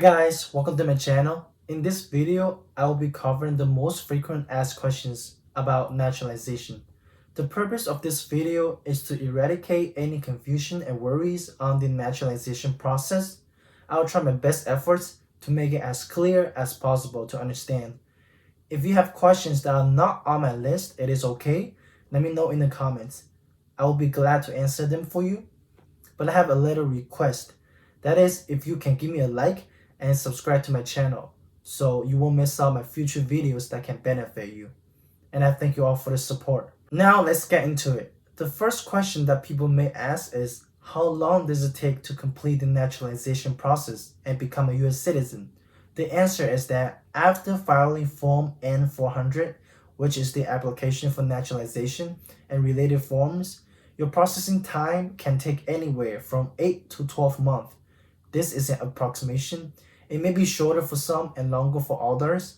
guys, welcome to my channel. In this video, I will be covering the most frequent asked questions about naturalization. The purpose of this video is to eradicate any confusion and worries on the naturalization process. I'll try my best efforts to make it as clear as possible to understand. If you have questions that are not on my list, it is okay. Let me know in the comments. I will be glad to answer them for you. But I have a little request. That is, if you can give me a like and subscribe to my channel so you won't miss out my future videos that can benefit you. And I thank you all for the support. Now let's get into it. The first question that people may ask is, how long does it take to complete the naturalization process and become a US citizen? The answer is that after filing Form N-400, which is the application for naturalization and related forms, your processing time can take anywhere from 8 to 12 months. This is an approximation. It may be shorter for some and longer for others.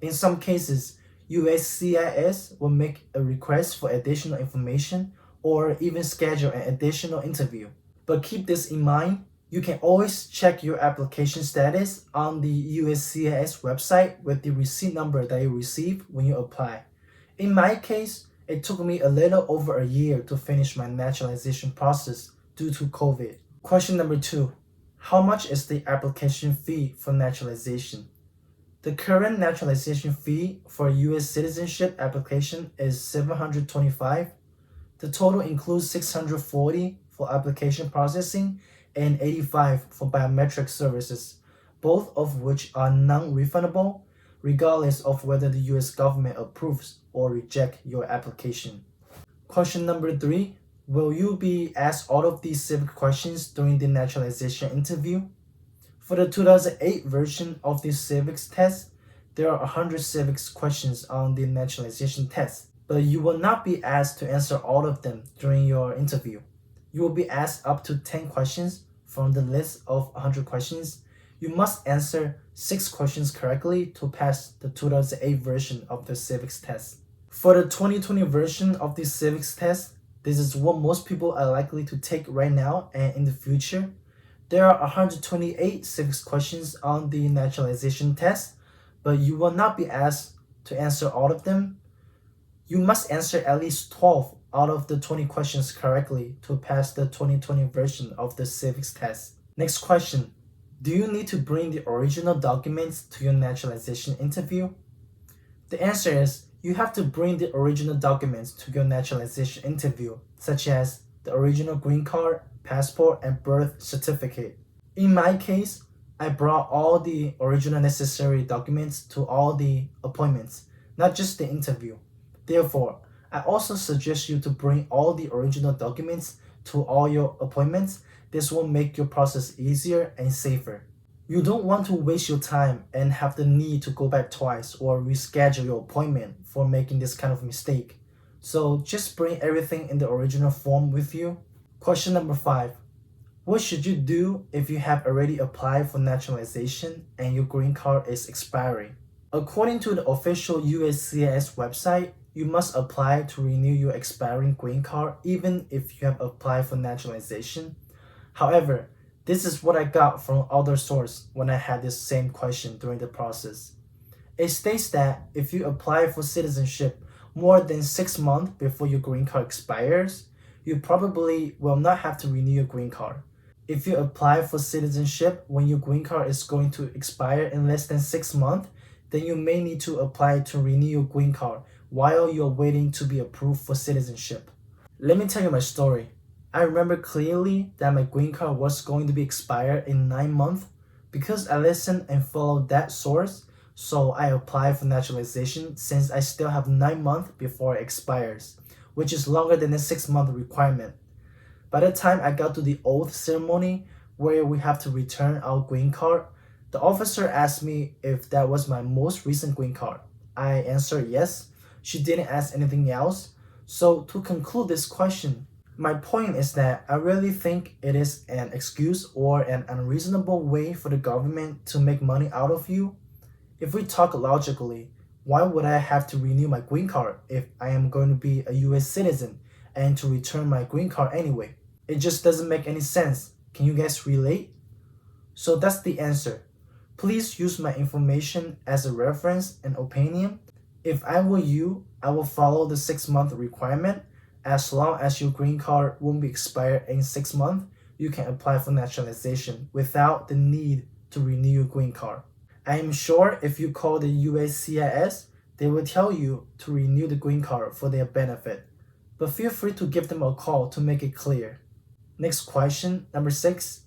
In some cases, USCIS will make a request for additional information or even schedule an additional interview. But keep this in mind, you can always check your application status on the USCIS website with the receipt number that you receive when you apply. In my case, it took me a little over a year to finish my naturalization process due to COVID. Question number 2. How much is the application fee for naturalization? The current naturalization fee for a US citizenship application is $725. The total includes $640 for application processing and $85 for biometric services, both of which are non-refundable regardless of whether the US government approves or rejects your application. Question number 3. Will you be asked all of these civic questions during the naturalization interview? For the 2008 version of the civics test, there are 100 civics questions on the naturalization test, but you will not be asked to answer all of them during your interview. You will be asked up to 10 questions from the list of 100 questions. You must answer 6 questions correctly to pass the 2008 version of the civics test. For the 2020 version of the civics test, this is what most people are likely to take right now and in the future. There are 128 civics questions on the naturalization test, but you will not be asked to answer all of them. You must answer at least 12 out of the 20 questions correctly to pass the 2020 version of the civics test. Next question. Do you need to bring the original documents to your naturalization interview? The answer is you have to bring the original documents to your naturalization interview, such as the original green card, passport, and birth certificate. In my case, I brought all the original necessary documents to all the appointments, not just the interview. Therefore, I also suggest you to bring all the original documents to all your appointments. This will make your process easier and safer. You don't want to waste your time and have the need to go back twice or reschedule your appointment for making this kind of mistake. So just bring everything in the original form with you. Question number 5. What should you do if you have already applied for naturalization and your green card is expiring? According to the official USCIS website, you must apply to renew your expiring green card even if you have applied for naturalization. However, this is what I got from other sources when I had this same question during the process. It states that if you apply for citizenship more than 6 months before your green card expires, you probably will not have to renew your green card. If you apply for citizenship when your green card is going to expire in less than 6 months, then you may need to apply to renew your green card while you're waiting to be approved for citizenship. Let me tell you my story. I remember clearly that my green card was going to be expired in 9 months. Because I listened and followed that source, so I applied for naturalization since I still have 9 months before it expires, which is longer than the 6-month requirement. By the time I got to the oath ceremony where we have to return our green card, the officer asked me if that was my most recent green card. I answered yes. She didn't ask anything else. So to conclude this question, my point is that I really think it is an excuse or an unreasonable way for the government to make money out of you. If we talk logically, why would I have to renew my green card if I am going to be a US citizen and to return my green card anyway? It just doesn't make any sense. Can you guys relate? So that's the answer. Please use my information as a reference and opinion. If I were you, I will follow the 6-month requirement. As long as your green card won't be expired in 6 months, you can apply for naturalization without the need to renew your green card. I am sure if you call the USCIS, they will tell you to renew the green card for their benefit. But feel free to give them a call to make it clear. Next question, number 6.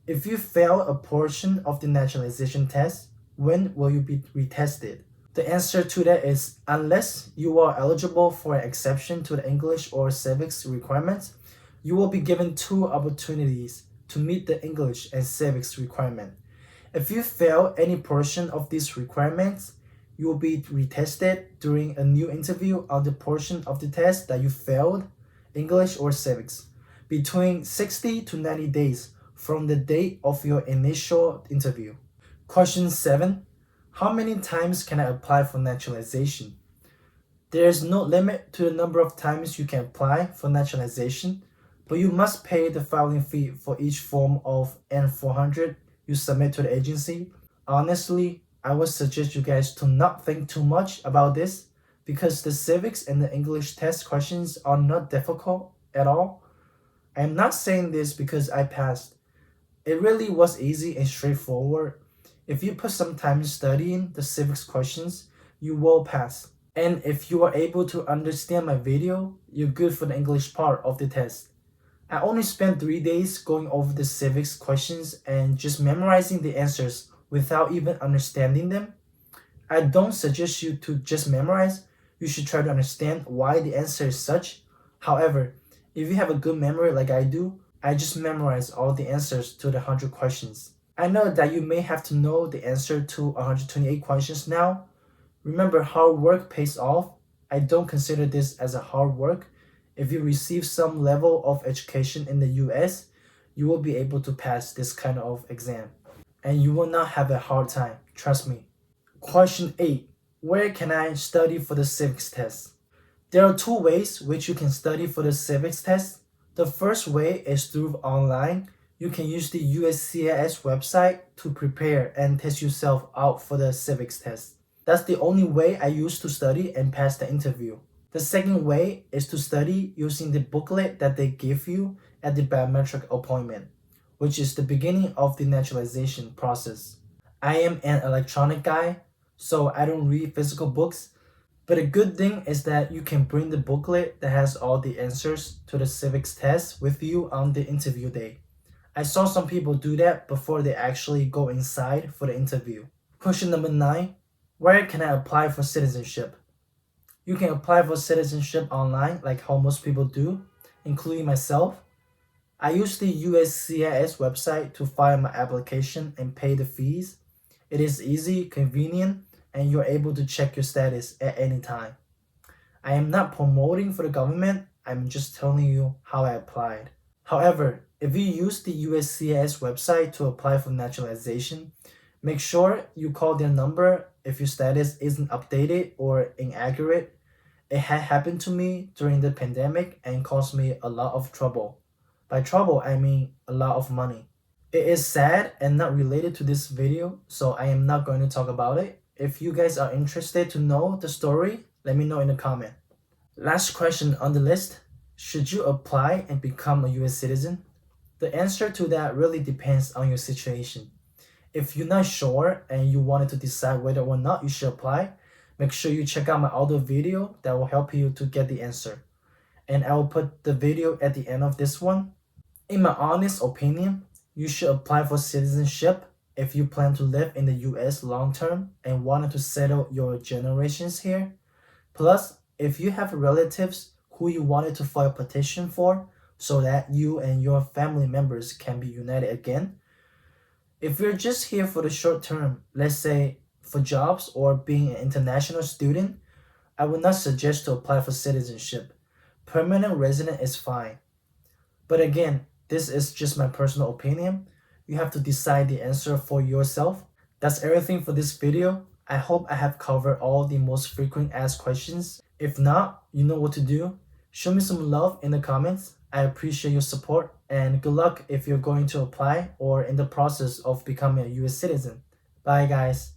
If you fail a portion of the naturalization test, when will you be retested? The answer to that is unless you are eligible for an exception to the English or civics requirements, you will be given 2 opportunities to meet the English and civics requirement. If you fail any portion of these requirements, you will be retested during a new interview on the portion of the test that you failed, English or civics, between 60 to 90 days from the date of your initial interview. Question 7. How many times can I apply for naturalization? There is no limit to the number of times you can apply for naturalization, but you must pay the filing fee for each form of N400 you submit to the agency. Honestly, I would suggest you guys to not think too much about this because the civics and the English test questions are not difficult at all. I am not saying this because I passed. It really was easy and straightforward. If you put some time studying the civics questions, you will pass. And if you are able to understand my video, you're good for the English part of the test. I only spent 3 days going over the civics questions and just memorizing the answers without even understanding them. I don't suggest you to just memorize. You should try to understand why the answer is such. However, if you have a good memory like I do, I just memorize all the answers to the 100 questions. I know that you may have to know the answer to 128 questions now. Remember, hard work pays off. I don't consider this as a hard work. If you receive some level of education in the US, you will be able to pass this kind of exam. And you will not have a hard time, trust me. Question 8. Where can I study for the civics test? There are 2 ways which you can study for the civics test. The first way is through online. You can use the USCIS website to prepare and test yourself out for the civics test. That's the only way I used to study and pass the interview. The second way is to study using the booklet that they give you at the biometric appointment, which is the beginning of the naturalization process. I am an electronic guy, so I don't read physical books, but a good thing is that you can bring the booklet that has all the answers to the civics test with you on the interview day. I saw some people do that before they actually go inside for the interview. Question number 9. Where can I apply for citizenship? You can apply for citizenship online like how most people do, including myself. I use the USCIS website to file my application and pay the fees. It is easy, convenient, and you're able to check your status at any time. I am not promoting for the government, I'm just telling you how I applied. However, if you use the USCIS website to apply for naturalization, make sure you call their number if your status isn't updated or inaccurate. It had happened to me during the pandemic and caused me a lot of trouble. By trouble, I mean a lot of money. It is sad and not related to this video, so I am not going to talk about it. If you guys are interested to know the story, let me know in the comment. Last question on the list. Should you apply and become a US citizen? The answer to that really depends on your situation. If you're not sure and you wanted to decide whether or not you should apply, make sure you check out my other video that will help you to get the answer. And I will put the video at the end of this one. In my honest opinion, you should apply for citizenship if you plan to live in the US long term and wanted to settle your generations here. Plus, if you have relatives who you wanted to file a petition for so that you and your family members can be united again. If you're just here for the short term, let's say for jobs or being an international student, I would not suggest to apply for citizenship. Permanent resident is fine. But again, this is just my personal opinion. You have to decide the answer for yourself. That's everything for this video. I hope I have covered all the most frequent asked questions. If not, you know what to do. Show me some love in the comments. I appreciate your support and good luck if you're going to apply or in the process of becoming a US citizen. Bye, guys.